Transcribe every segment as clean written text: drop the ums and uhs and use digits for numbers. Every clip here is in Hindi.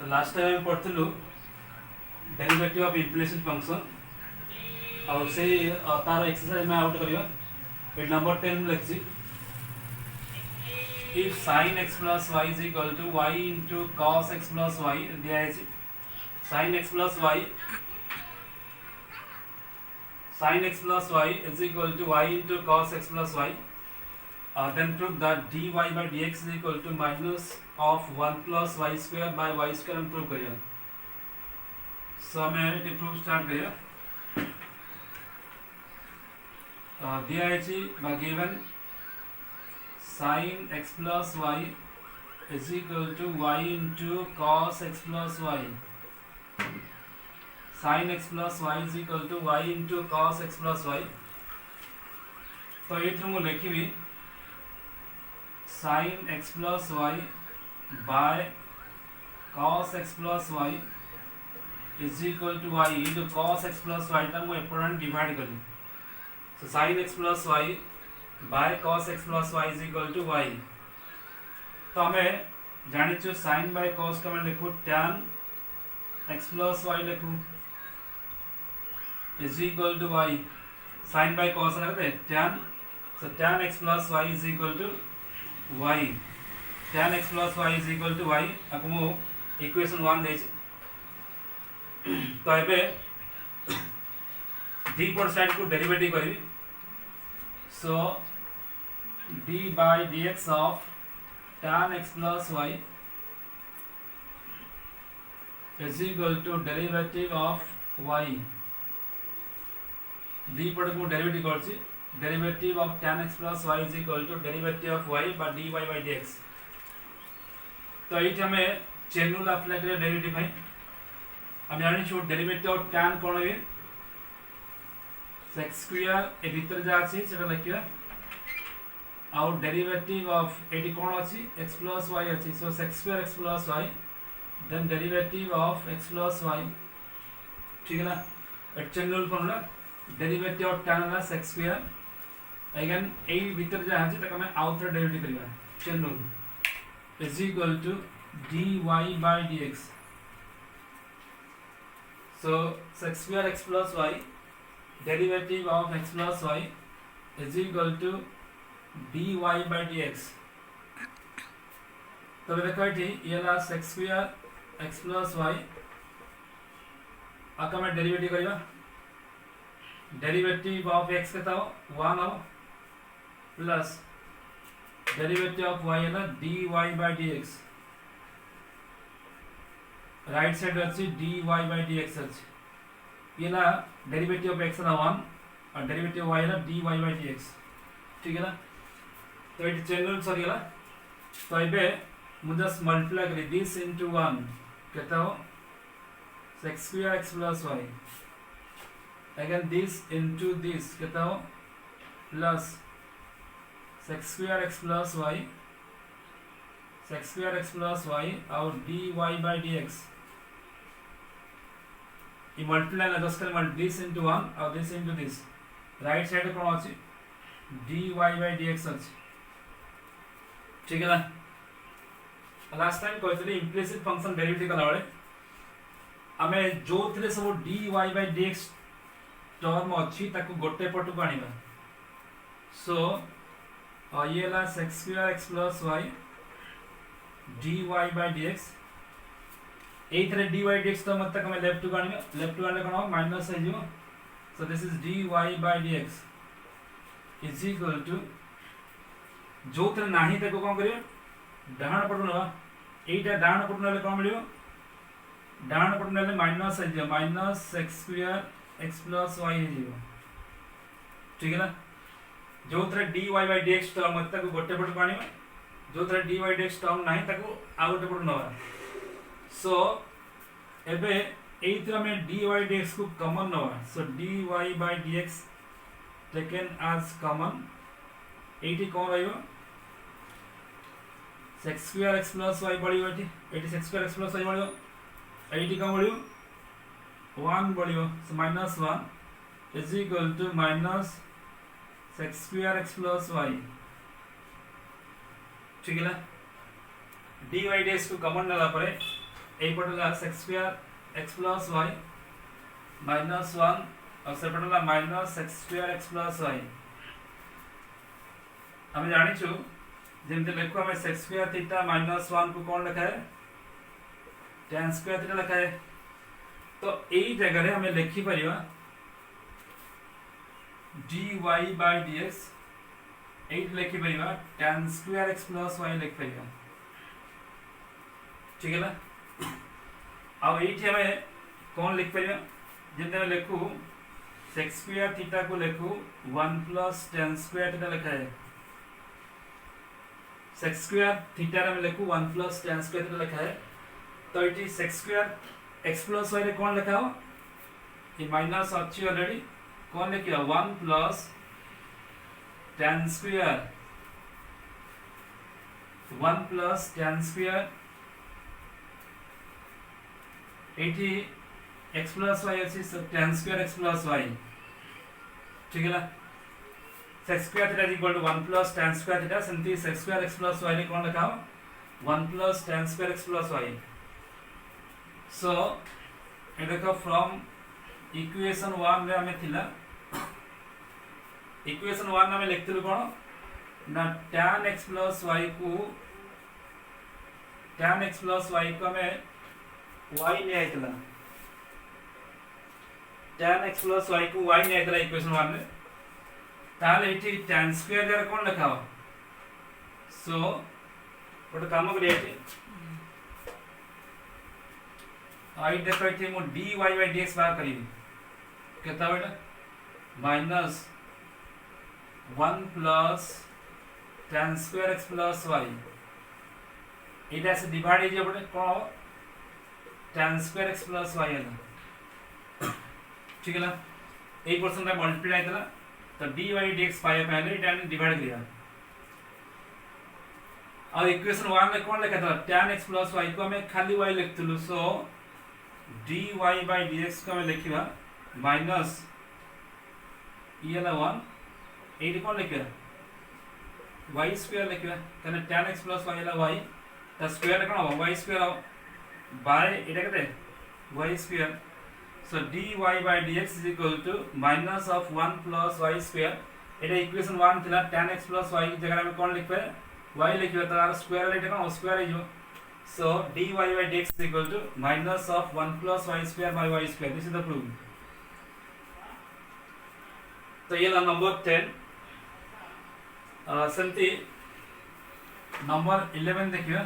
लास्ट टाइम आम पढ़लु डेरिवेटिव ऑफ इम्प्लिसिट फंक्शन और से तार एक्सरसाइज में आउट करियो ए number 10 लिखछि if sin x plus y is equal to y into cos x plus y दिया है sin x plus y is equal to y into cos x plus y then prove that dy by dx is equal to minus of 1 plus y square by y square हम prove करिए so हमें ये proof start करिए दिया है given sin x plus y is equal to y into cos x plus y sin x plus y is equal to y into cos x plus y तो ये थ्रू मुझे लिखी भी sin x plus y by cos x plus y is equal to y into cos x plus y टा मुझे एपॉइंट डिवाइड कर ली so sin x plus y by cos x plus y is equal to y तो हमें जानी sin by cos का मैं लिखूँ tan x plus y लिखूँ is equal to y sin by cos लगते हैं tan so tan x plus y is equal to y tan x plus y is equal to y आपको मो इक्वेशन 1 दे तो ये दी पर साइड को डेरिवेटिव करी so d by dx of tan x plus y is equal to derivative of y d पर को डेरिवेटिव करछि derivative of tan x plus y is equal to derivative of y by dy by dx तो एठी हमें चेन रूल अप्लाई करे डेरिवेटिव है हम जानि छु डेरिवेटिव ऑफ tan कोन है x स्क्वायर ए भीतर जा अछि सेटा लिखिया और डेरिवेटिव ऑफ एटी कोन अछि x plus y अछि so x square x plus y then derivative of x plus y ठीक है ना एट चेन रूल कोन डेरिवेटिव ऑफ tan ना x स्क्वायर अगेन ए भीतर जा अछि तक हमें आउटर डेरिवेटिव करिया chain rule is equal to dy by dx so x square x plus y derivative of x plus y is equal to dy by dx तो देखो ये ला x square x plus y आका मैं डेरिवेटिव करियो डेरिवेटिव ऑफ x केता हो 1 हो प्लस डेरिवेटिव ऑफ y है ना dy by dx right side अछि dy by dx अछि ये ना डेरिवेटिव ऑफ x ना 1 और डेरिवेटिव y ना dy by dx ठीक है ना तो ये चेन रूल सरी गला तो एबे मुझे मल्टीप्लाई करी दिस इनटू 1 केता हो x square x plus y again this into this केता हो प्लस x square x plus y x square x plus y और dy by dx ये मल्टीप्लाई ना दस कर मल्टी दिस इनटू 1 और this into this right side कोन अछि dy by dx अछि ठीक है ना लास्ट टाइम कहते इम्प्लिसिट फंक्शन डेरिवेटिव कला बेले आमे जो थिले सब dy by dx टर्म अछि ताको गोटे पटु को आनिबा सो ये ला x square x plus y dy by dx ए थरे dy dx तो मतलब हमें लेफ्ट को आनिबा लेफ्ट को आने कोन माइनस है जो so this is dy by dx is equal to जो थरे नाही ताको कोन करियो डाहण पटु नवा एटा डाहण पटु नले कोन मिलियो डाहण पटु नले माइनस है जो minus x square x plus y है जो ठीक है ना जो थरे dy by dx टर्म मतलब गोटे पटु पानिबा जो थरे dy by dx टर्म नाही ताको आ गोटे पटु नवा सो एबे एथरा में dy by dx को कॉमन नवा so dy by dx taken as common एटी कोन रहियो x square x plus y बढियो एटी x square x plus y बढियो एटी कोन बढियो 1 बढियो so -1 is equal to minus x square x plus y ठीक है ना dy dx को कॉमन नला परे এই পটলা x square x plus y minus 1 और से पटला minus x square x plus y हम जानिछु जेमते लेखो हम x स्क्वायर थीटा माइनस 1 को कोन लिखा है tan स्क्वायर थीटा लिखा है तो एई जगह रे हमें लिखि परिबा dy by dx एट लिखि परिबा tan square x plus y लिख परिबा ठीक है ना अब एठी हमें कोन लिख परिबा जेमते हम लिखू सेक्स स्क्वायर थीटा को लिखू 1 प्लस tan स्क्वायर थीटा लिखा है सेक्स स्क्वायर थीटा में लिखू 1 प्लस tan स्क्वायर थीटा लिखा है तो ये sex square x plus y रे कौन लिखा हो ये माइनस अच्छी ऑलरेडी कौन लिखियो 1 plus tan square 1 plus tan square एटी x प्लस y अच्छी tan square x plus y ठीक है ना sec square theta equal to 1 plus tan square theta सेंती sec square x plus y रे कौन लिखा हो 1 plus tan square x plus y so ये देखो फ्रॉम इक्वेशन 1 रे हमें थिला इक्वेशन 1 में लिखतिलु कोन ना tan x प्लस y को हमें y ने आइतला tan x प्लस y को y ने आइतला इक्वेशन 1 में ताले इठी tan स्क्वायर जरा कोन लिखा हो सो गोटे काम करिया आई देखो इथे मो dy by dx बाहर करिवि केता बेटा minus 1 plus tan square x plus y एटा से डिवाइड हे जे बडे कोन tan square x plus y है ठीक है ना 8% का मल्टीप्लाई आइतला तो dy dx पाया पहले एटा ने डिवाइड किया और इक्वेशन 1 में कोन लिखा था tan x प्लस y को हमें खाली y लिखतलु so dy by dx को हमें लिखिबा माइनस ये ला 1 एटी कोन लिखिबा y स्क्वायर लिखिबा तने tan x प्लस y ला y त स्क्वायर कोन हो y स्क्वायर बाय एटा कते y square so dy by dx is equal to minus of 1 plus y square Etah equation 1 थिला tan x plus y की जगह में कोन लिखबे y लिखबे त are square Etah cone square हे जो सो dy by dx is equal to minus of 1 plus y square by y square this is the proof तो ये ला नंबर 10 संति नंबर 11 देखियो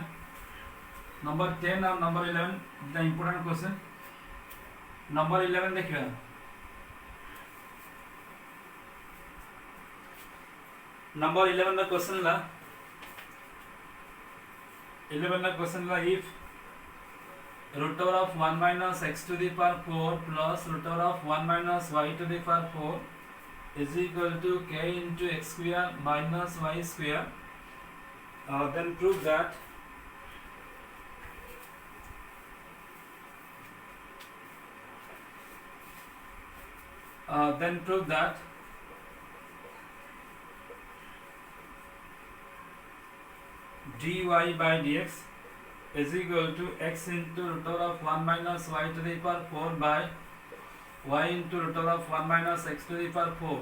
नंबर 10 और number 11 the important question number 11 देखियो नंबर 11 का क्वेश्चन ला 11 का क्वेश्चन ला if root over of 1 minus x to the power 4 plus root over of 1 minus y to the power 4 is equal to k into x square minus y square then prove that dy by dx is equal to x into root over of 1 minus y to the power 4 by y into root over of 1 minus x to the power 4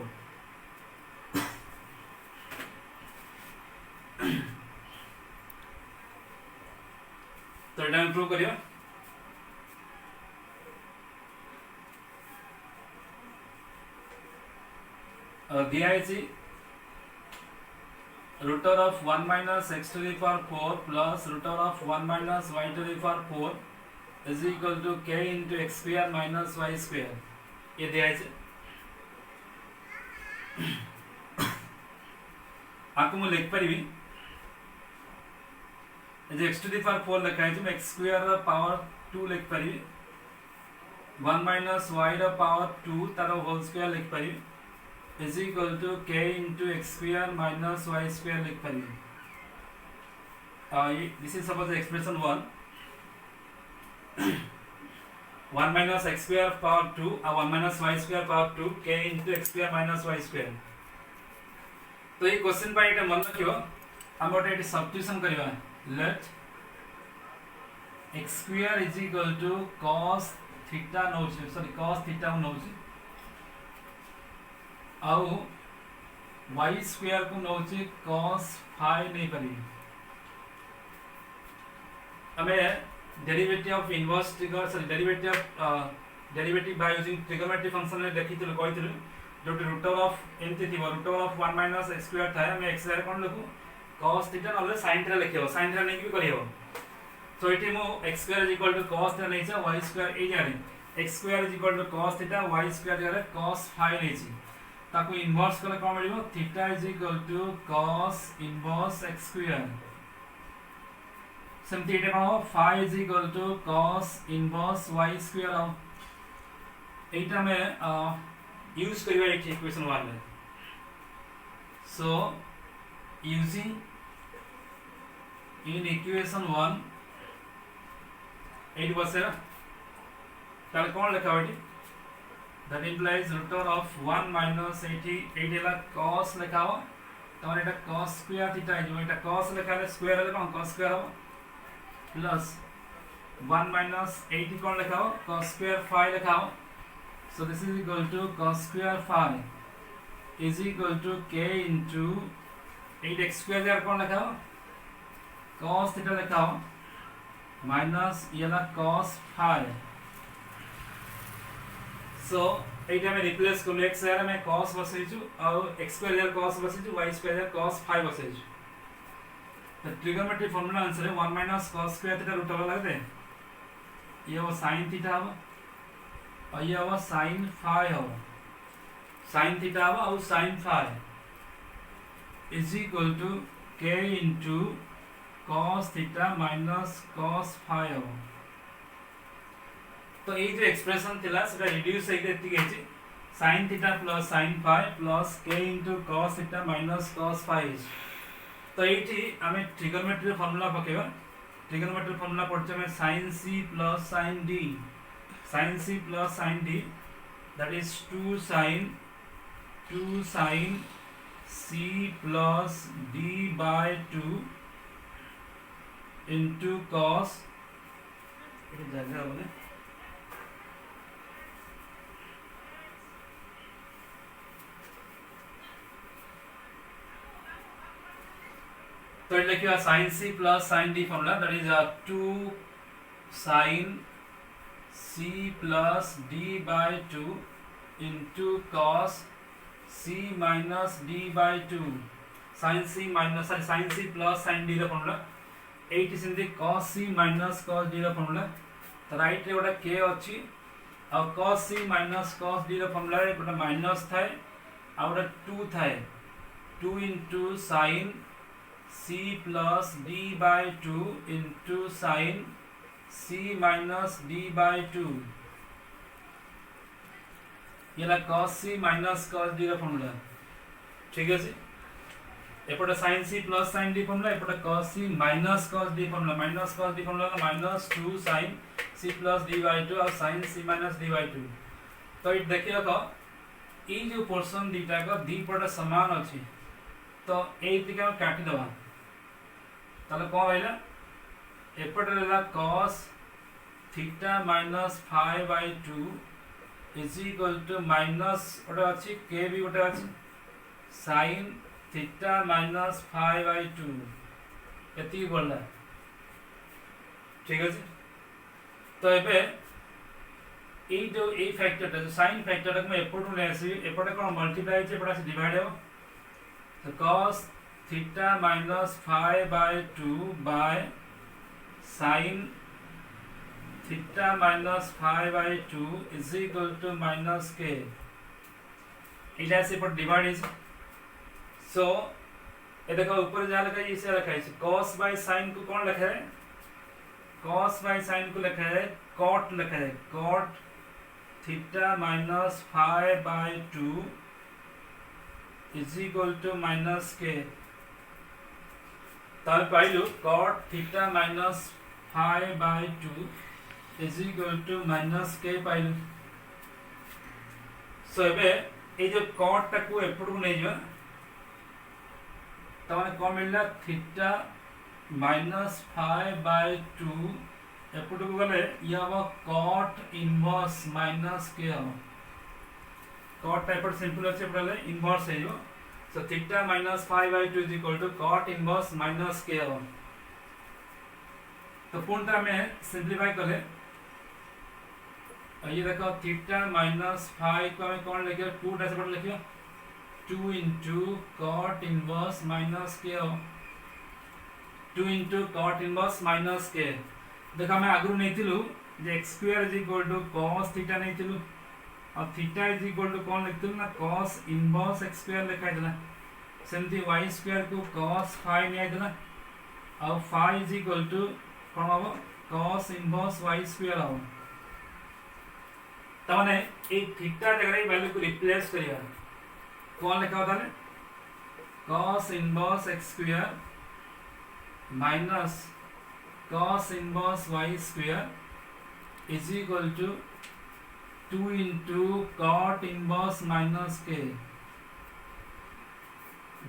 तो एटा प्रूव करियो दिया है root over of 1 minus x to the power 4 plus root over of 1 minus y to the power 4 is equal to k into x square minus y square ये दिया है आपको मैं लिख परिबी जे x to the power 4 लिखा है जो मैं x square रा power 2 लिख परिबी 1 minus y रा power 2 तारा whole square लिख परिबी is equal to k into x square minus y square लिख परिबी this is suppose expression 1 1 minus x square power 2 और 1 minus y square power 2 k into x square minus y square तो ये क्वेश्चन पर एटा मन रखियो हम गोटे एटी सब्स्टिट्यूशन करबा let x square is equal to cos theta नौची सॉरी cos theta नौची आउ y square को नौची cos phi नहीं पड़ी हमें derivative of inverse trigger sorry derivative by using trigonometry function में देखि तो कहि थिलु जो रूट ऑफ एंती थी root of 1 minus x square था हमें x स्क्वायर कोन लिखु cos थीटा नले sin थीटा लिखियो sin थीटा नहीं भी करियो सो इटी मो x square is equal to cos theta नहीं छ y स्क्वायर ए जाने x square is equal to cos theta y square जाने cos phi नहीं छी ताको इनवर्स कले कोन मिलिबो theta is equal to cos inverse x square सेमती एटा कोन phi is equal to cos inverse y square हो एटा में यूज करिवा एक इक्वेशन 1 में सो यूजिंग in equation 1 8 बसे ताले कोन लिखा होइटी that implies root of 1 minus 8 La cos लिखा हो तमन एटा cos स्क्वायर थीटा जो एटा cos लिखा ले स्क्वायर ले कोन cos स्क्वायर हो प्लस 1 minus 80 कोन लिखा हो cos स्क्वायर phi लिखा हो so this is equal to cos square phi is equal to k into 8x square यार कौन लिखा हो cos थीटा लिखा हो माइनस ये ला cos phi so एटा में रिप्लेस कर x यार में cos बसै छु और x square यार cos बसै छु y square यार cos phi बसै छु तो ट्रिगोनोमेट्री फार्मूला आंसर है 1 minus cos square theta root over लगे ये वो sin थीटा हो और ये हवा sin phi हो sin थीटा हवा और sin phi is equal to k into cos theta minus cos phi हो तो ये जो एक्सप्रेशन थिला सेटा रिड्यूस हे देती गेछि sin theta plus sin phi plus k into cos theta minus cos phi तो एठी हमें ट्रिगोनोमेट्री फार्मूला पकेबा ट्रिगोनोमेट्री फार्मूला पड़छ में sin c plus sin d sin c plus sin d that is 2 sin c plus d by 2 into cos ये जगह होने तो ये लिखिए sin c plus sin d formula that is 2 sin c plus d by 2 into cos c minus d by 2 sin c minus sin c plus sin d ର formula 8 सेंती cos c minus cos d ର formula तो राइट रे गोटा k अछि और cos c minus cos d ର formula रे गोटा माइनस थाए और गोटा 2 थाए 2 into sin c plus d by 2 into sin c minus d by 2 ये ला cos c minus cos d रा फार्मूला ठीक है जी एपटे sin c plus sin d formula एपटे cos c minus cos d formula minus cos d formula minus 2 sin c plus d by 2 और sin c minus d by 2 तो ये देखियो तो ई जो पोर्शन दीटा का दी पट समान अछि तो ए दिका काटी दबा ताले कोन होइला एपटे लेला cos theta minus phi by 2 is equal to minus ओटा अछि k भी ओटा अछि sin theta minus phi by 2 एती बोलला ठीक है जी तो एबे ए जो ए फैक्टर जो sin फैक्टर को एपटू ले आसी एपटे कोन मल्टीप्लाई छै एपटे डिवाइड हो तो cos theta minus phi by 2 by sin theta minus phi by 2 is equal to minus k इला से पर डिवाइड है सो ये देखो ऊपर जा लगा इसे लिखा है cos by sin को कौन लिखा है cos by sin को लिखा है cot लिखा है cot theta minus phi by 2 is equal to minus k तार पाइलु cot theta minus phi by 2 is equal to minus k पाइलु सो एबे ए जो cot टाकू एपडू नै जो तमाने कोन मिलला थीटा minus phi by 2 एपट को गले ये हम cot इनवर्स माइनस के हम cot एपट सिंपल अच्छे पड़े इनवर्स है जो so theta minus 5/2 is equal to cot inverse minus के हम तो पूर्णतः में सिंप्लीफाई करें ये देखो थीटा माइनस 5 को हमें कौन लिखिए 2 ऐसे पढ़ लिखिए 2 इंटू cot इनवर्स माइनस के 2 इंटू cot इनवर्स माइनस के देखो मैं आगु नहीं थिलु जे x square is equal to cos theta नहीं थिलु और थीटा इज इक्वल टू कौन लिखथिलु ना cos इनवर्स x स्क्वायर लिखा है सेमती y स्क्वायर को cos 5 नहीं आइदला और 5 इज इक्वल टू कौन हम cos इनवर्स y स्क्वायर हम तमाने एक थीटा जगह वैल्यू को रिप्लेस करिया कौन लिखा होता है cos inverse x square minus cos inverse y square is equal to 2 into cot inverse minus के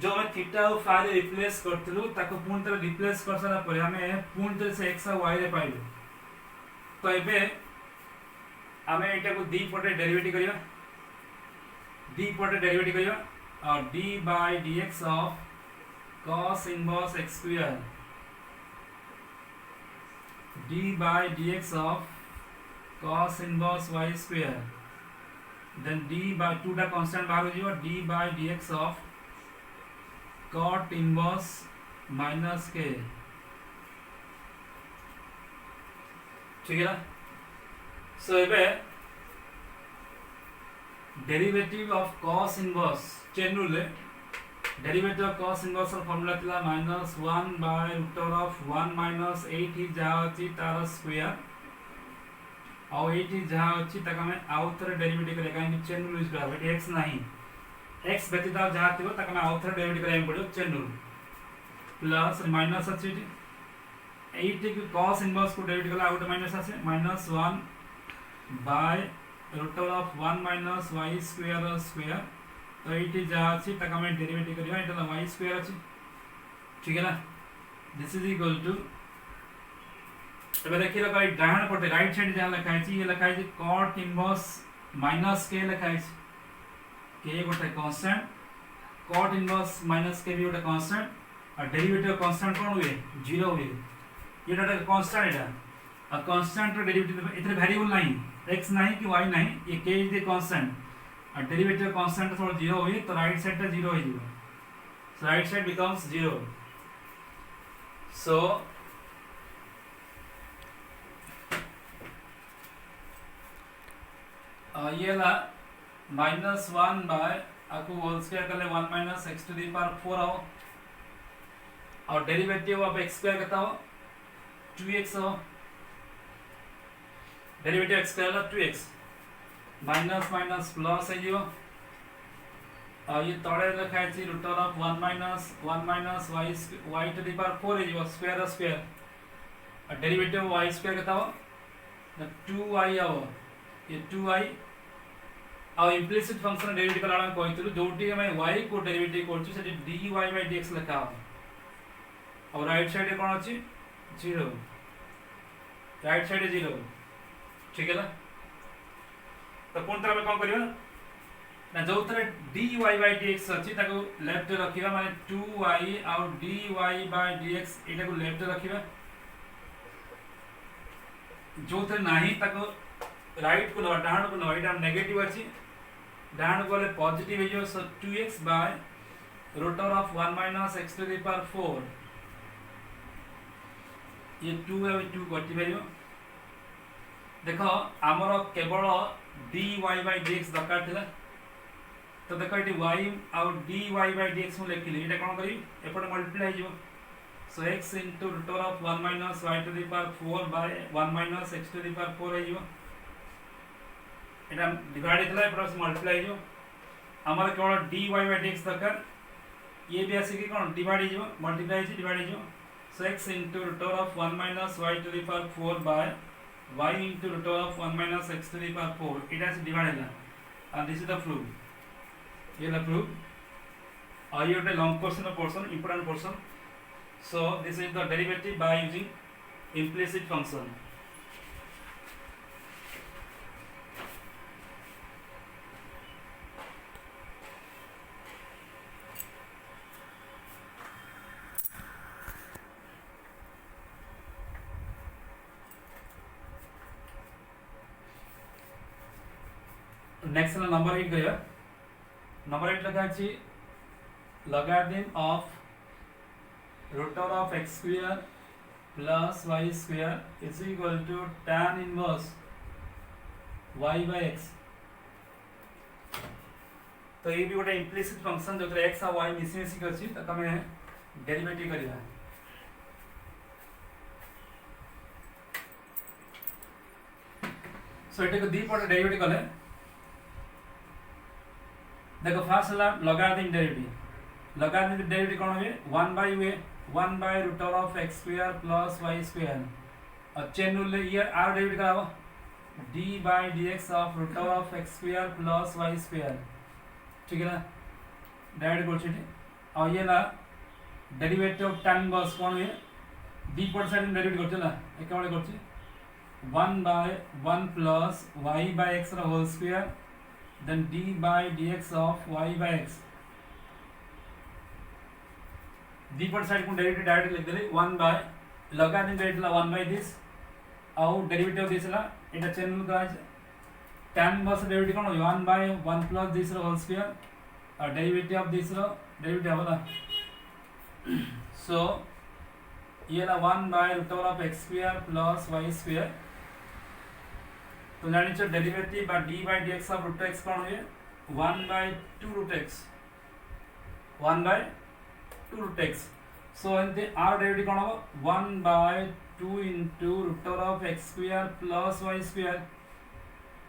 जो मैं थीटा और फाइ रिप्लेस करथिलु ताको पूर्ण तरह रिप्लेस कर सारा पर हमें पूर्ण तरह से x और y रे पाइलु तो एबे हमें एटा को दी पटे डेरिवेटिव करिया दी पटे डेरिवेटिव करिया और d by dx of cos inverse x square d by dx of cos inverse y square then d by 2 टा कांस्टेंट बाहर हो जाएगा d by dx of cot inverse minus k ठीक है ना सो एबे derivative of cos inverse chain rule derivative of cos inverse ର फार्मूला थिला -1 by root of 1 minus 8 ही जहा अछि तार स्क्वायर और 8 ही जहा अछि तक हमें आउ थरे डेरिवेटिव करे काहे कि चेन रूल यूज करबे x नहीं x व्यतीत जहा थिबो तक हमें आउ थरे डेरिवेटिव करे पड़ो चेन रूल प्लस माइनस अछि 8 के cos इनवर्स को डेरिवेटिव कला आउट माइनस आसे -1 by root of 1 minus y square square तो 8 जहा अछि तक हमें डेरिवेटिव करियो एटा y स्क्वायर अछि ठीक है ना दिस इज इक्वल टू एबे देखिए लगा डायन पटे राइट साइड जहा लिखा है ये लिखा है cot इनवर्स माइनस k लिखा है k गोटे constant cot inverse minus k भी गोटे कांस्टेंट और डेरिवेटिव कांस्टेंट कोन हुए 0 हुए ये डाटा कांस्टेंट एटा और कांस्टेंट रो डेरिवेटिव इतने वेरिएबल नहीं x नहीं कि y नहीं ये k इज द कांस्टेंट और डेरिवेटिव कांस्टेंट थोड़ा 0 हुई तो राइट साइड टा 0 हो जाएगा सो राइट साइड बिकम्स 0 सो ये ला -1 बाय आपको होल स्क्वायर कर ले 1 minus x to the power 4 आओ और डेरिवेटिव ऑफ x स्क्वायर कितना हो 2x हो डेरिवेटिव x स्क्वायर ला 2x माइनस माइनस प्लस है जो और ये तळे लिखा है root of 1 minus y to the power 4 है जो स्क्वायर स्क्वायर और डेरिवेटिव y स्क्वायर कितना हो 2y आओ ये 2y और इम्प्लिसिट फंक्शन डेरिवेटिव कला हम कहथिलु जोटी हमें y को डेरिवेटिव करछु से dy by dx लिखा हो और राइट साइड कोन अछि 0 राइट साइड 0 ठीक है ना तो कोन तरह में कोन करियो ना जो तरह dy by dx अछि ताको लेफ्ट रखिबा माने 2y और dy by dx एटा को लेफ्ट रखिबा जो तरह नाही ताको राइट को डाउन को एटा नेगेटिव अछि डाउन को ले पॉजिटिव है जो 2x by root of 1 minus x to the power 4 ये 2 है 2 कटि भेलियो देखो हमर केवल dy by dx दरकार थिला तो देखो एटी y और dy by dx मु लिखिली एटा कोन करी एपट मल्टीप्लाई हो सो x into root of 1 minus y to the power 4 by 1 minus x to the power 4 है जो एटा डिवाइड थिला एपट मल्टीप्लाई हो हमर केवल dy by dx दरकार ये भी आसी कि कोन डिवाइड हो मल्टीप्लाई हो डिवाइड हो so x into root of 1 minus y to the power 4 by y into root of 1 minus x to the power 4 it has divided and this is the proof ये ला proof और ये उटे long question of portion important portion so this is the derivative by using implicit function next number 8 करिया नंबर 8 लिखा अछि logarithm of root over of x square plus y square is equal to tan inverse y by x। तो ये भी गोटे इम्प्लिसिट फंक्शन जो x और y मिसी मिसी के अछि त हमें डेरिवेटिव करिया। सो एटे को दी पट डेरिवेटिव कले देखो फास्ट हला logarithm डेरिवेटिव logarithm डेरिवेटिव कोन होवे 1 by root over of x square plus y square और चेन रूल ये आर डेरिवेटिव कराबो d by dx of root over of x square plus y square ठीक है ना डायरेक्ट कर छिटे और ये ना डेरिवेटिव ऑफ tan इनवर्स कोन हुए d पर साइड में डेरिवेटिव करते ना एक बार करते 1 by 1 plus y by x रा whole square then d by dx of y by x d पर साइड को डेरिवेटिव डायरेक्ट लिख देले 1 by logarithm derivative 1 by this और डेरिवेटिव दिसला एटा चेन रूल का tan inverse derivative cone 1 by 1 plus this रा होल स्क्वायर और डेरिवेटिव ऑफ दिस रा डेरिवेटिव होला सो ये ला 1 by root over of x square plus y square तो जानी छ डेरिवेटिव बा d by dx of root x कोन होय 1 by 2 root x 1 by 2 root x so एंते r डेरिवेटिव कोन हो 1 by 2 into root over of x square plus y square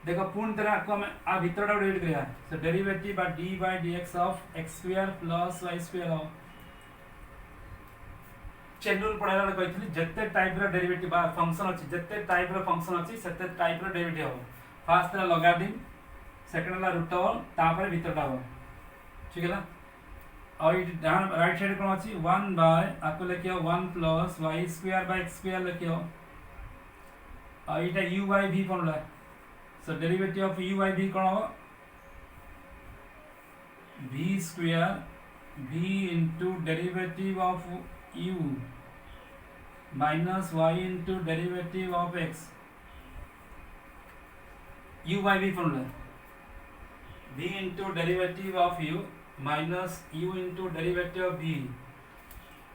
देखो पूर्ण तरह को हम आ भीतर डेरिवेटिव करिया सो डेरिवेटिव बा d by dx of x square plus y square हो चेन रूल पढ़ाला कहथि जत्ते टाइप रो डेरिवेटिव बा फंक्शन अछि जत्ते टाइप रो फंक्शन अछि सेते टाइप रो डेरिवेटिव हो फर्स्ट ला logarithm सेकंड ला रूट ओवर तापर भीतर हो ठीक है ना और इट डाउन राइट साइड कोन अछि 1 बाय आपको लिखियो 1 plus y square by x square लिखियो और इटा u by v formula so derivative of u by v कोन हो v square v into derivative of u minus y into derivative of x u by v formula v into derivative of u minus u into derivative of v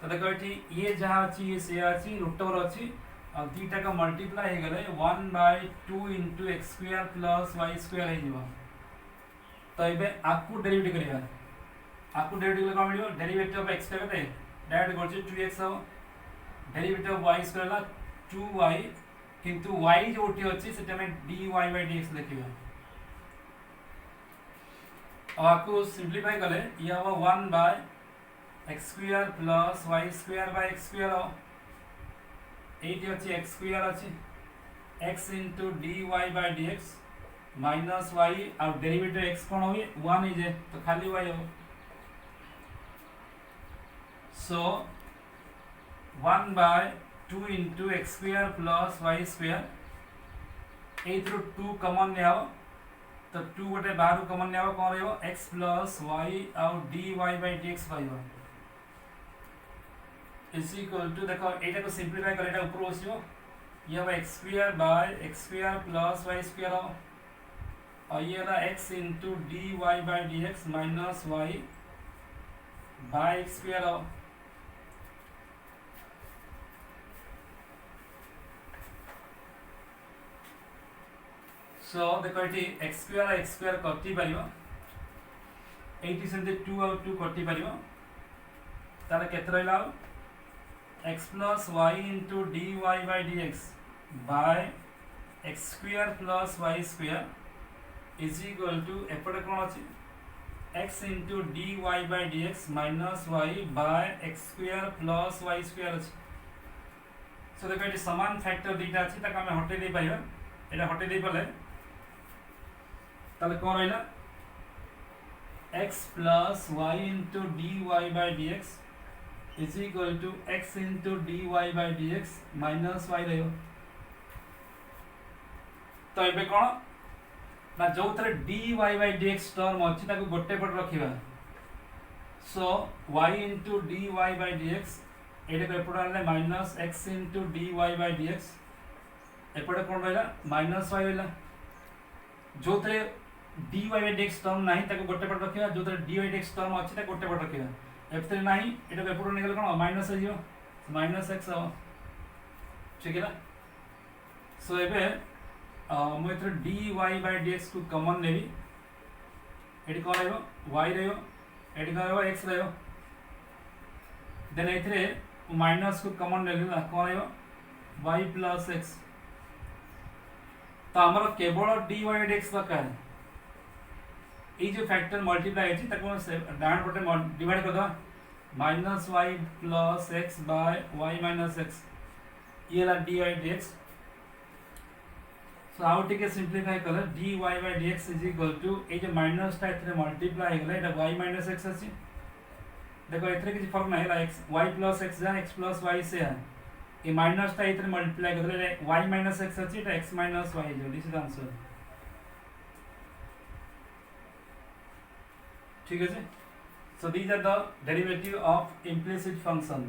तो देखो एठी ये जहां अछि ये से अछि रूट ओवर अछि और थीटा का मल्टीप्लाई हे गेले 1 by 2 into x square plus y square हे जिवो तो एबे आपको डेरिवेटिव करिया आपको डेरिवेटिव का मिलियो डेरिवेटिव ऑफ x करते डायरेक्ट करछि 2x हो डेरिवेटिव ऑफ y स्क्वायर ला 2y किंतु y जो उठी अछि सेटा में dy by dx लिखियो और आपको सिंपलीफाई करले ये हो 1 by x square plus y square by x square हो एटी अछि x square अछि x into dy by dx minus y और डेरिवेटिव x कोन होई 1 ही जे तो खाली y हो so 1 by 2 into x square plus y square 8 ରୁ 2 कॉमन ले आओ तो 2 गोटे बाहर कॉमन ले आओ कोन रहयो x plus y और dy by dx रहयो इज इक्वल टू देखो एटा को सिंपलीफाई कर एटा ऊपर बसियो ये हो x square by x square plus y square हो और ये ना x into dy by dx minus y by x square हो सो देखो एटी x square कटि परिबो 80 से 2 और 2 कटि परिबो ताले केते रहला x plus y into dy by dx by x square plus y square is equal to एपटे कोन अछि x into dy by dx minus y by x square plus y square अछि सो देखो एटी समान फैक्टर दीटा अछि तक हम हटे दे पाइबा एटा हटे दे पले ताले कोन रहला x plus y into dy by dx is equal to x into dy by dx minus y रहियो तो एबे कोन ना जो थरे dy by dx टर्म अछि ताको गोटे पट रखिबा सो y into dy by dx एटे को एपट आले minus x into dy by dx एपटे कोन रहला माइनस y रहला जो थरे dy by dx टर्म नाही ताको गोटे पट रखिया जो dy by dx टर्म अछि ता गोटे पट रखिया f3 नाही एटा एपट निकल कोन माइनस हो माइनस x हो ठीक है ना सो एबे मु एथरे dy by dx को कॉमन नेबी एटी कोन रहइबो y रहइबो एटी कोन रहइबो x रहइबो देन एथरे माइनस को कॉमन ले लेला कोन रहइबो y plus x तो हमारा केवल dy by dx दरकार है ये जो फैक्टर मल्टीप्लाई है ताको डायन पटे डिवाइड कर दो minus y plus x by y minus x ये ला d y d x so आउ टिके सिंप्लीफाई कले d y by d x is equal to ये जो माइनस टा इतने मल्टीप्लाई गले एटा वाई माइनस एक्स अछि देखो इतने किसी फर्क नहीं ला एक्स वाई प्लस एक्स जा एक्स प्लस वाई से है ये माइनस टा इतने मल्टीप्लाई कर दले वाई माइनस एक्स अछि एटा एक्स माइनस वाई जो दिस इज आंसर ठीक है so these are the derivative of implicit function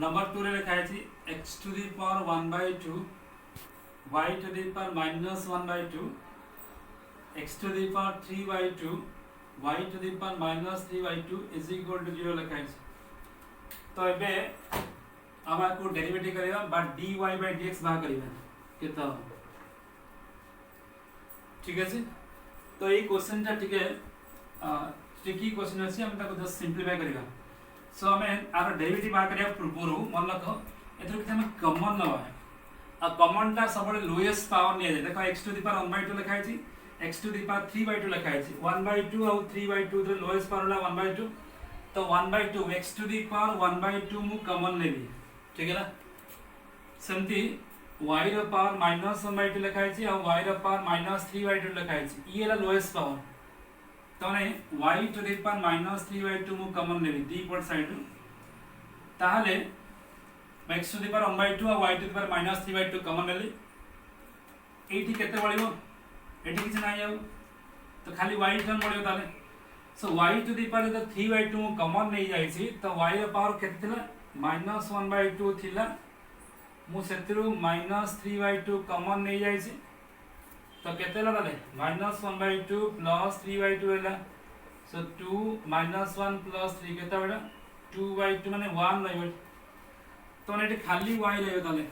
number 2 रे लिखा है x to the power 1/2 y to the power minus 1/2 x to the power 3/2 y to the power minus 3/2 is equal to 0 लिखा है तो एबे आमा को डेरिवेटिव करिया बा dy by dx बा करिया केता ठीक है तो ये क्वेश्चन टा ठीक है ट्रिकी क्वेश्चन अछि हम ताको जस्ट सिंपलीफाई करिया सो हमें आर डेरिवेटिव बा करिया पूर्व मन रखो एथर कि हम कॉमन नवा है आ कॉमन टा सबले लोएस्ट पावर ने देखो x टू द पावर 1/2 लिखा है x टू द पावर 3/2 लिखा है 1/2 और 3/2 द लोएस्ट पावर ला 1/2 तो 1/2 x टू द पावर 1/2 मु कॉमन नेबी ठीक है ना सेमती y रो पावर माइनस 1/2 लिखा है और y रो पावर माइनस 3/2 लिखा है ये ला लोएस्ट पावर तो ने y to the power minus 3/2 मु कॉमन नेबी दी पट साइड ताहले x टू द पावर 1/2 और y to the power minus 3/2 common नेली एठी केते बळिबो एठी किछ नाही आउ तो खाली y टर्म बळिबो ताले so y to the power the 3/2 मु कॉमन नै जाई छी तो y रो पावर केते थिला माइनस 1/2 थिला मु सेतिरु माइनस 3/2 कॉमन नै जाई छी तो केते लाले माइनस 1/2 प्लस 3/2 हैला सो 2 माइनस 1 प्लस 3 केते बडा 2/2 माने 1 रहबो तो नेटी खाली y रहबो ताले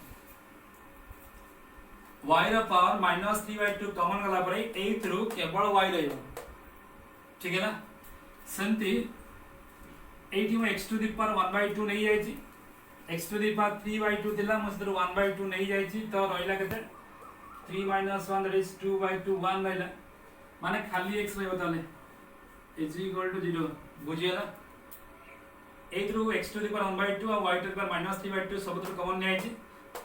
y रा पावर माइनस 3/2 कॉमन गला परे एथरु केवल y रहबो ठीक है ना सेंती एठी मु x टू द पावर 1/2 नै जाई छी x टू द पावर 3/2 थिला मस्तर 1/2 नै जाई छी तो रहइला केते 3 - 1 दैट इज 2/2 1 रहइला माने खाली x रहबो ताले is equal to 0 बुझियला एथरु x टू द पावर 1/2 और y to the power minus 3/2 सब तो कॉमन नै आइछि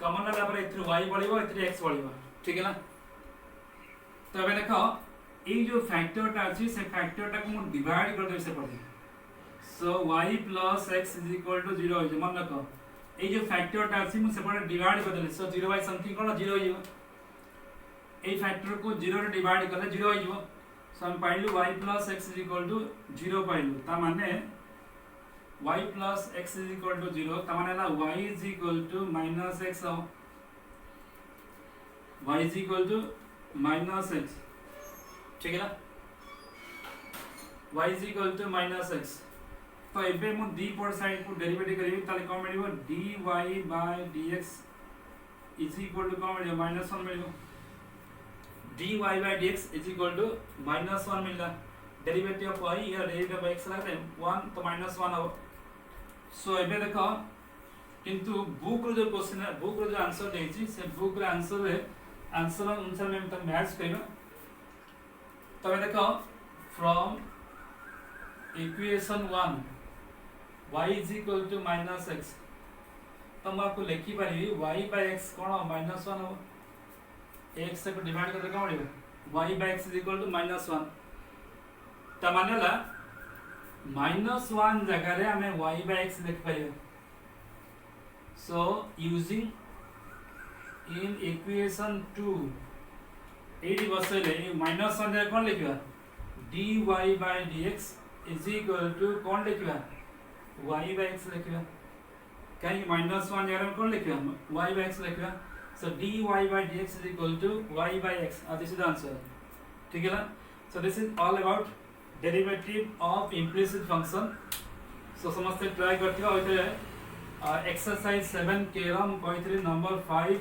कॉमन ला पर एथरु y बळिबो एथरु x बळिबो ठीक है ना तो एबे देखो ए जो फैक्टर ता अछि से फैक्टर ता को डिवाइड कर दे से पड़े सो y plus x is equal to 0 हो मन रखो ए जो फैक्टर ता अछि मु सेपटे डिवाइड कर देले सो 0 बाय समथिंग कोन 0 हो जिवो ए फैक्टर को 0 रे डिवाइड करले 0 हो जिवो सो हम पाइलु y plus x is equal to 0 पाइलु ता माने y plus x is equal to 0 ता माने ला y is equal to minus x हो y is equal to minus x ठीक है ना y is equal to minus x तो एबे मु दी पॉइंट साइड को डेरिवेटिव करिवि ताले कोन मिलिबो dy by dx is equal to cone मिलिबो -1 मिलिबो dy by dx is equal to -1 मिलला डेरिवेटिव ऑफ y या डेरिवेटिव ऑफ x रखते 1 तो -1 हो सो एबे देखो किंतु बुक रो जो क्वेश्चन है बुक रो जो आंसर देछि से बुक रो आंसर है आंसर अनुसार में तो मैच करिबो तबे देखो from equation 1 y is equal to minus x तो मैं आपको लिखी पारी y by x कौन -1 हो x से को डिवाइड करके कौन मिलेगा y by x is equal to -1 तो माने ला -1 जगह रे हमें y by x लिख पारिबो सो यूजिंग इन इक्वेशन 2 एडी बसले -1 जगह कौन लिखिबा dy by dx is equal to कौन लिखिबा y by x लिखिबा कहीं -1 जगह में कौन लिखिए हम y by x लिखिए so dy by dx is equal to y by x this is the answer ठीक है ना so this is all about derivative of implicit function so समझते ट्राई करते हो इधर एक्सरसाइज 7 के हम कहते नंबर 5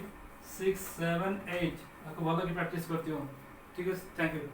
6 7 8 आपको बहुत की प्रैक्टिस करती हो ठीक है थैंक यू